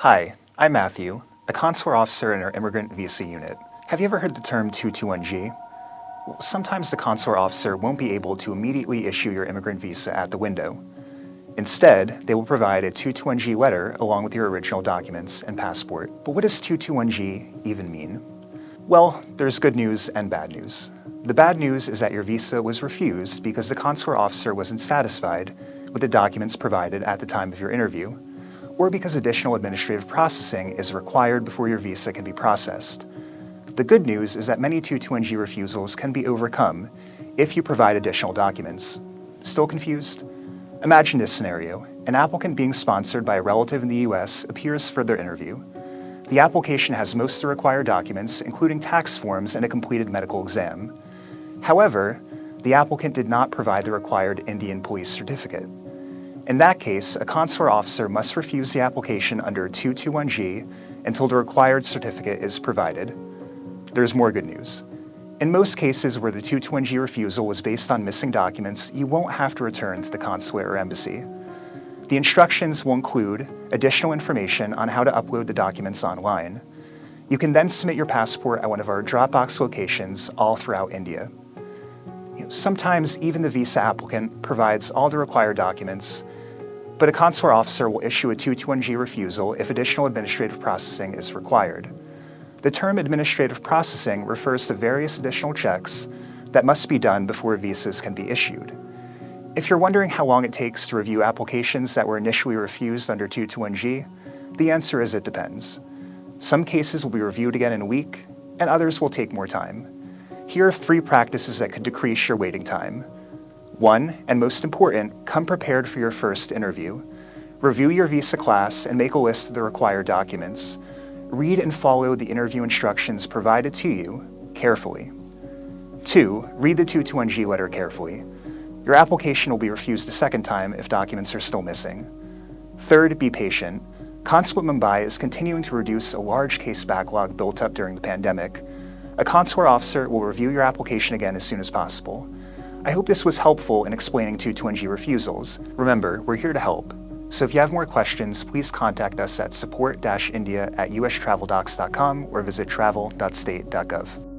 Hi, I'm Matthew, a consular officer in our immigrant visa unit. Have you ever heard the term 221G? Well, sometimes the consular officer won't be able to immediately issue your immigrant visa at the window. Instead, they will provide a 221G letter along with your original documents and passport. But what does 221G even mean? Well, there's good news and bad news. The bad news is that your visa was refused because the consular officer wasn't satisfied with the documents provided at the time of your interview, or because additional administrative processing is required before your visa can be processed. The good news is that many 221G refusals can be overcome if you provide additional documents. Still confused? Imagine this scenario. An applicant being sponsored by a relative in the US appears for their interview. The application has most of the required documents, including tax forms and a completed medical exam. However, the applicant did not provide the required Indian police certificate. In that case, a consular officer must refuse the application under 221G until the required certificate is provided. There's more good news. In most cases where the 221G refusal was based on missing documents, you won't have to return to the consulate or embassy. The instructions will include additional information on how to upload the documents online. You can then submit your passport at one of our Dropbox locations all throughout India. Sometimes even the visa applicant provides all the required documents, but a consular officer will issue a 221G refusal if additional administrative processing is required. The term administrative processing refers to various additional checks that must be done before visas can be issued. If you're wondering how long it takes to review applications that were initially refused under 221G, the answer is it depends. Some cases will be reviewed again in a week, and others will take more time. Here are 3 practices that could decrease your waiting time. 1, and most important, come prepared for your first interview. Review your visa class and make a list of the required documents. Read and follow the interview instructions provided to you carefully. 2, read the 221G letter carefully. Your application will be refused a second time if documents are still missing. 3rd, be patient. Consulate Mumbai is continuing to reduce a large case backlog built up during the pandemic. A consular officer will review your application again as soon as possible. I hope this was helpful in explaining 221G refusals. Remember, we're here to help. So if you have more questions, please contact us at support-india@ustraveldocs.com or visit travel.state.gov.